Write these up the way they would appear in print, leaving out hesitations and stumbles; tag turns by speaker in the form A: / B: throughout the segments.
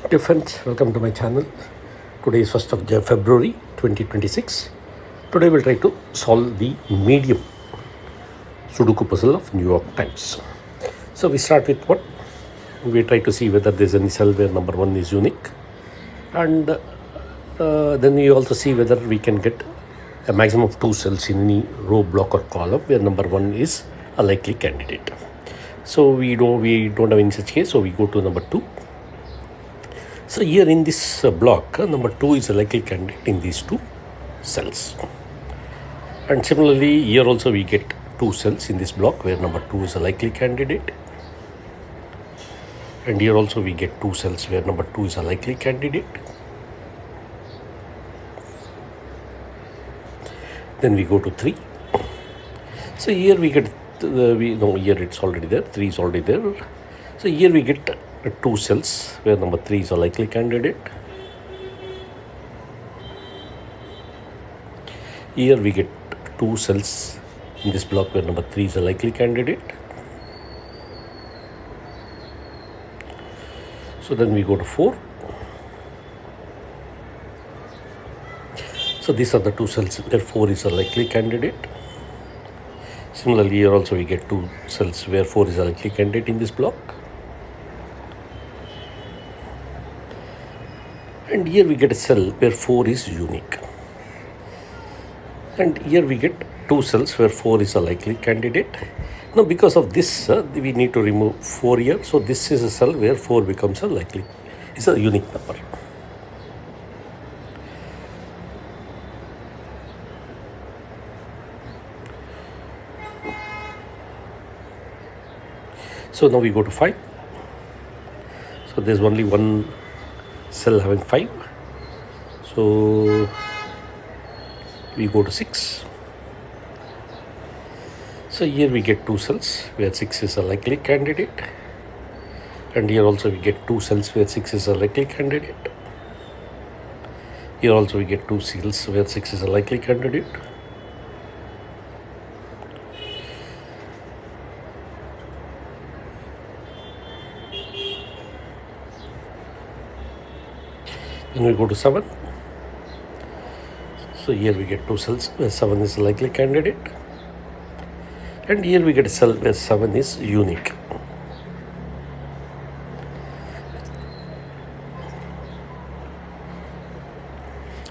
A: Dear friends, welcome to my channel. Today is 1st of February 2026. Today we'll try to solve the medium Sudoku puzzle of New York Times. So we start with what? We try to see whether there's any cell where number 1 is unique, and then we also see whether we can get a maximum of 2 cells in any row, block or column where number 1 is a likely candidate. So we don't have any such case, so we go to number 2. So here in this block, number 2 is a likely candidate in these 2 cells. And similarly, here also we get 2 cells in this block where number 2 is a likely candidate. And here also we get 2 cells where number 2 is a likely candidate. Then we go to 3. So here we get, here it's already there, 3 is already there. So here we get 2 cells where number 3 is a likely candidate. Here we get 2 cells in this block where number 3 is a likely candidate. So then we go to 4. So these are the 2 cells where 4 is a likely candidate. Similarly, here also we get 2 cells where 4 is a likely candidate in this block. And here we get a cell where 4 is unique. And here we get 2 cells where 4 is a likely candidate. Now because of this, we need to remove 4 here. So this is a cell where 4 becomes a unique number. So now we go to 5. So there's only one cell having 5. So we go to 6. So here we get 2 cells where 6 is a likely candidate. And here also we get 2 cells where 6 is a likely candidate. Here also we get 2 cells where 6 is a likely candidate. Then we go to 7. So here we get 2 cells where 7 is a likely candidate. And here we get a cell where 7 is unique.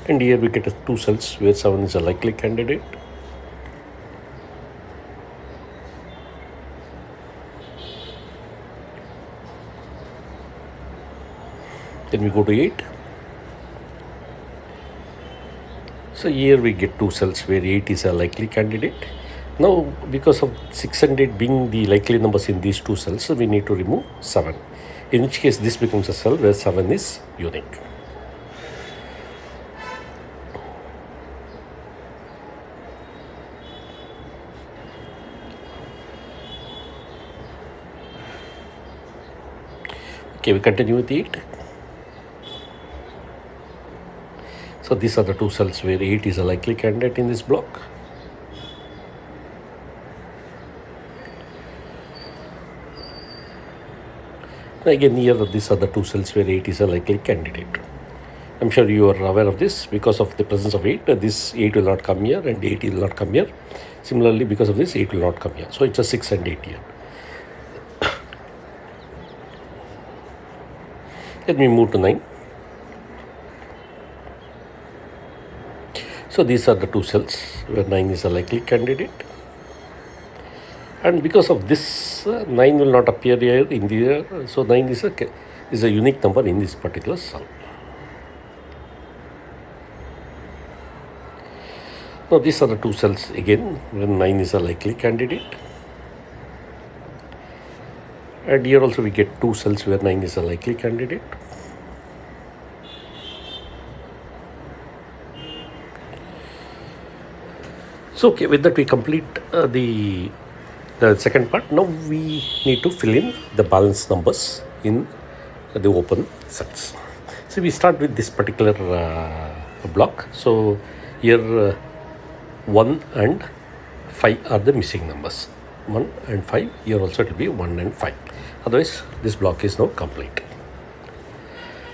A: And here we get 2 cells where 7 is a likely candidate. Then we go to 8. So here we get 2 cells where 8 is a likely candidate. Now because of 6 and 8 being the likely numbers in these 2 cells, so we need to remove 7. In which case this becomes a cell where 7 is unique. Okay, we continue with 8. So these are the 2 cells where 8 is a likely candidate in this block. Again, here these are the 2 cells where 8 is a likely candidate. I'm sure you are aware of this. Because of the presence of 8, this 8 will not come here and 8 will not come here. Similarly, because of this, 8 will not come here. So it's a 6 and 8 here. Let me move to 9. So these are the 2 cells where 9 is a likely candidate. And because of this, 9 will not appear here in the, so 9 is a unique number in this particular cell. Now these are the 2 cells again where 9 is a likely candidate. And here also we get 2 cells where 9 is a likely candidate. So okay, with that we complete the second part. Now we need to fill in the balance numbers in the open sets. So we start with this particular block. So here 1 and 5 are the missing numbers. 1 and 5. Here also it will be 1 and 5. Otherwise this block is now complete.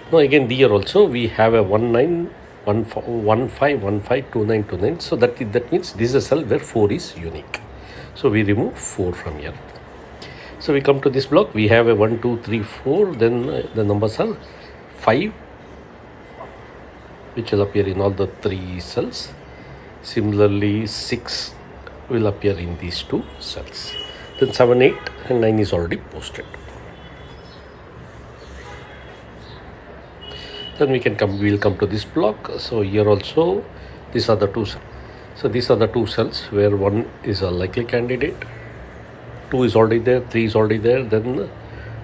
A: Now again here also we have a 19 15 29 so that means this is a cell where 4 is unique. So we remove 4 from here. So we come to this block, we have a 1 2 3 4, then the numbers are 5 which will appear in all the 3 cells. Similarly 6 will appear in these 2 cells. Then 7 8 and 9 is already posted. Then we'll come to this block. So here also these are the 2 cells. So these are the 2 cells where 1 is a likely candidate, 2 is already there, 3 is already there, then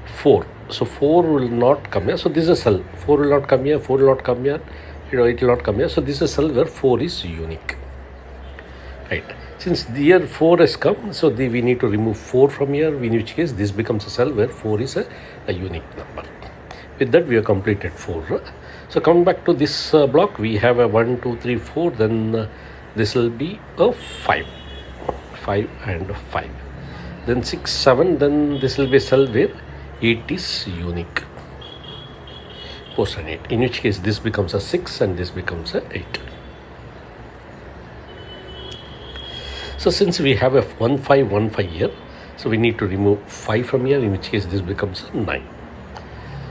A: 4. So 4 will not come here. So this is a cell. 4 will not come here, 4 will not come here, it will not come here. So this is a cell where 4 is unique. Right. Since here 4 has come, so we need to remove 4 from here, in which case this becomes a cell where 4 is a unique number. With that we have completed 4. So coming back to this block, we have a 1 2 3 4, then this will be a 5 and 5, then 6 7, then this will be a cell where 8 is unique, post an 8, in which case this becomes a 6 and this becomes a 8. So since we have a 1 5 1 5 here, so we need to remove 5 from here, in which case this becomes a 9.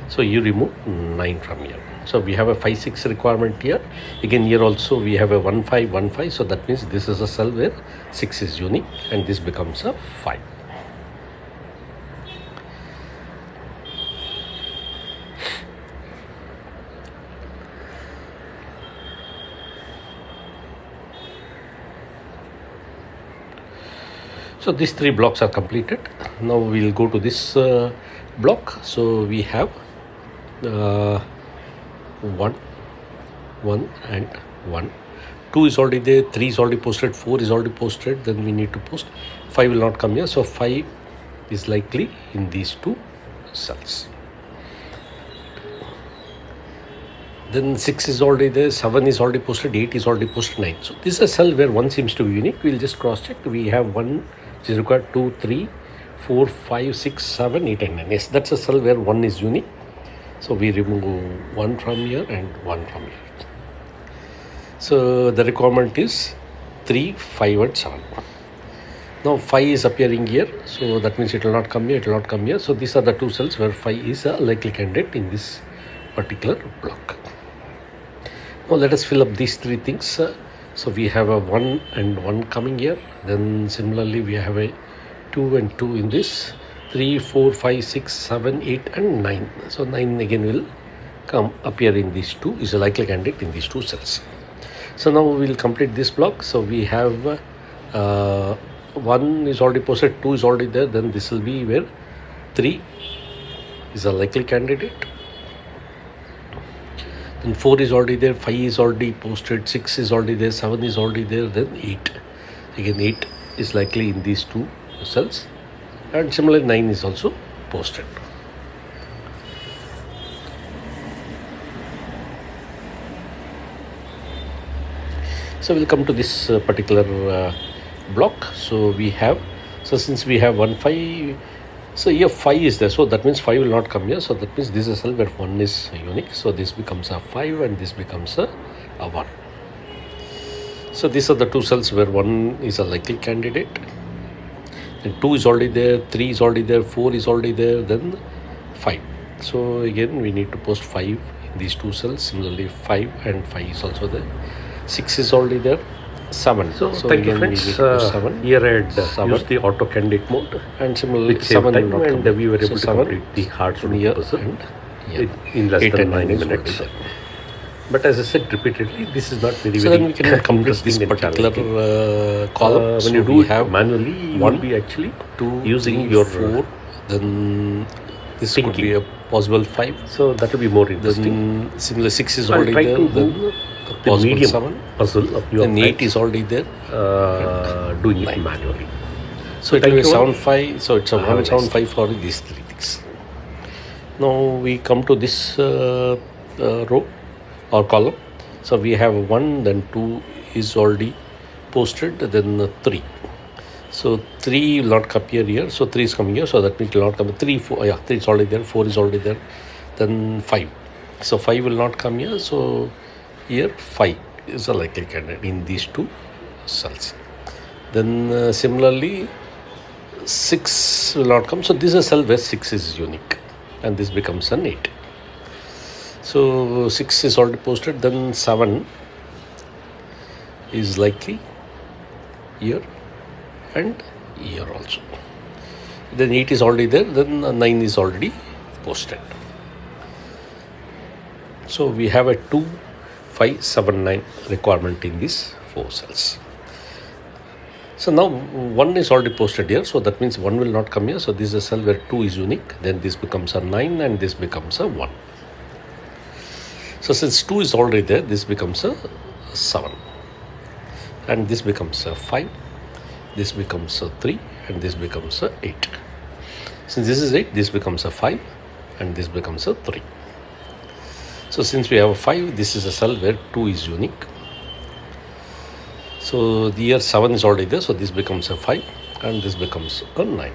A: So you remove 9 from here. So we have a 5 6 requirement here. Again here also we have a 1 5 1 5. So that means this is a cell where 6 is unique and this becomes a 5. So these 3 blocks are completed. Now we will go to this block. So we have 1 and 1, 2 is already there, 3 is already posted, 4 is already posted, then we need to post 5 will not come here. So 5 is likely in these 2 cells. Then 6 is already there, 7 is already posted, 8 is already posted, 9. So this is a cell where 1 seems to be unique. We'll just cross check. We have 1 which is required, 2 3 4 5 6 7 8 and 9. Yes, that's a cell where 1 is unique. So we remove 1 from here and 1 from here. So the requirement is 3 5 and 7. Now 5 is appearing here, so that means it will not come here, it will not come here. So these are the 2 cells where 5 is a likely candidate in this particular block. Now let us fill up these 3 things. So we have a 1 and 1 coming here. Then similarly we have a 2 and 2 in this. 3 4 5 6 7 8 and 9. So 9 again will come appear in these 2, is a likely candidate in these 2 cells. So now we will complete this block. So we have 1 is already posted, 2 is already there, then this will be where 3 is a likely candidate, then 4 is already there, 5 is already posted, 6 is already there, 7 is already there, then 8. Again 8 is likely in these 2 cells, and similarly 9 is also posted. So we'll come to this particular block. So we have, so since we have 1 5, so here 5 is there, so that means 5 will not come here. So that means this is a cell where 1 is unique, so this becomes a 5 and this becomes a 1. So these are the 2 cells where 1 is a likely candidate, and 2 is already there, 3 is already there, 4 is already there, then 5. So again we need to post 5 in these 2 cells. Similarly 5 and 5 is also there, 6 is already there, 7. So thank you friends. Here I had used the auto candidate mode, and similarly 7 time, and we were able to complete the hard Sudoku puzzle in less than 9 minutes. But as I said repeatedly, this is not very then we can come to this particular column. When you do have manually, you will be actually using your 4, then this could be a possible 5. So that will be more interesting. Then similar 6 is already there. Then the medium 7 puzzle of your, and 8 is already there. Doing it manually. So it will be 7 5. So it's a 1 7 5 for these 3 things. Now we come to this row or column. So we have 1, then 2 is already posted, then 3. So 3 will not appear here. So 3 is coming here. So that means it will not come. 3 4. Yeah, 3 is already there. 4 is already there. Then 5. So 5 will not come here. So here 5 is a likely candidate in these two cells. Then similarly 6 will not come. So this is a cell where 6 is unique, and this becomes an 8. So 6 is already posted. Then 7 is likely here and here also. Then 8 is already there. Then 9 is already posted. So we have a 2, 5, 7, 9 requirement in these 4 cells. So now 1 is already posted here. So that means 1 will not come here. So this is a cell where 2 is unique. Then this becomes a 9 and this becomes a 1. So since 2 is already there, this becomes a 7. And this becomes a 5. This becomes a 3 and this becomes a 8. Since this is 8, this becomes a 5 and this becomes a 3. So since we have a 5, this is a cell where 2 is unique. So the here 7 is already there. So this becomes a 5 and this becomes a 9.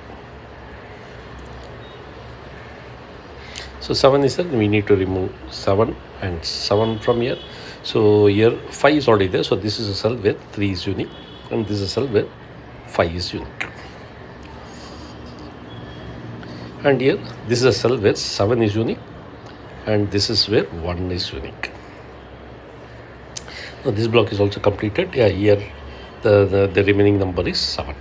A: So 7 is there. We need to remove 7 and 7 from here. So here 5 is already there. So this is a cell where 3 is unique and this is a cell where 5 is unique. And here this is a cell where 7 is unique and this is where 1 is unique. Now this block is also completed. Yeah, here the remaining number is 7.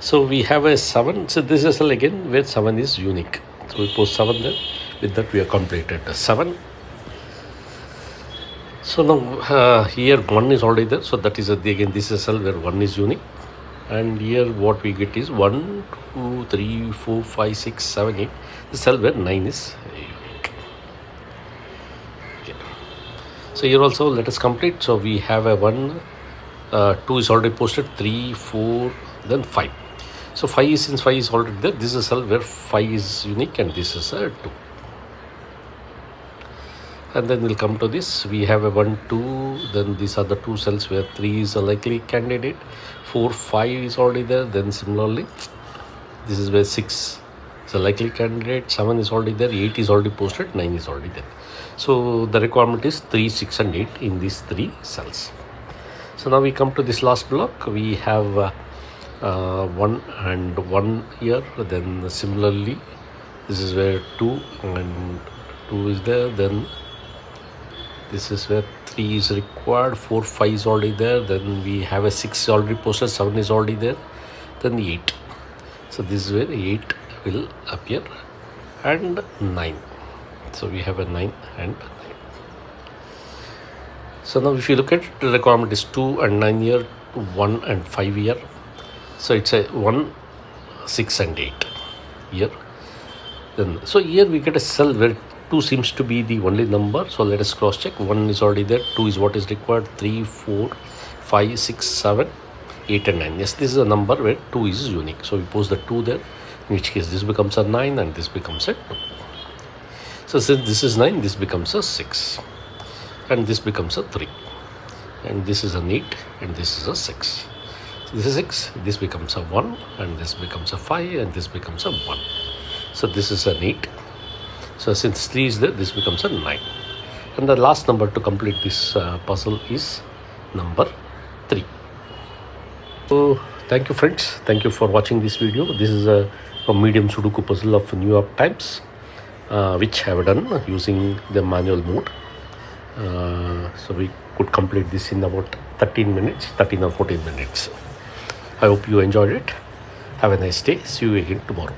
A: So we have a 7. So this is a cell again where 7 is unique. So we post 7 there. With that we have completed 7. So now here 1 is already there. So that is again this is a cell where 1 is unique. And here what we get is 1, 2, 3, 4, 5, 6, 7, 8. The cell where 9 is unique. Okay. So here also let us complete. So we have a 1, 2 is already posted, 3, 4, then 5. So 5 is, since 5 is already there, this is a cell where 5 is unique and this is a 2. And then we'll come to this. We have a 1, 2, then these are the 2 cells where 3 is a likely candidate, 4, 5 is already there. Then similarly, this is where 6 is a likely candidate, 7 is already there, 8 is already posted, 9 is already there. So the requirement is 3, 6 and 8 in these 3 cells. So now we come to this last block. We have 1 and 1 here. Then similarly, this is where 2 and 2 is there. Then this is where 3 is required, 4, 5 is already there. Then we have a 6 already posted, 7 is already there. Then 8. So this is where 8 will appear and 9. So we have a 9 and 9. So now if you look at the requirement is 2 and 9 here, 1 and 5 here. So it's a 1, 6 and 8 here. Then so here we get a cell where 2 seems to be the only number. So let us cross check. 1 is already there, 2 is what is required, 3, 4, 5, 6, 7, 8 and 9. Yes, this is a number where 2 is unique. So we post the 2 there, in which case this becomes a 9 and this becomes a 2. So since this is 9, this becomes a 6 and this becomes a 3 and this is an 8 and this is a 6. So this is 6, this becomes a 1 and this becomes a 5 and this becomes a 1. So this is an 8. So since 3 is there, this becomes a 9. And the last number to complete this puzzle is number 3. So thank you friends. Thank you for watching this video. This is a medium Sudoku puzzle of New York Times, which I have done using the manual mode. So we could complete this in about 13 minutes, 13 or 14 minutes. I hope you enjoyed it. Have a nice day. See you again tomorrow.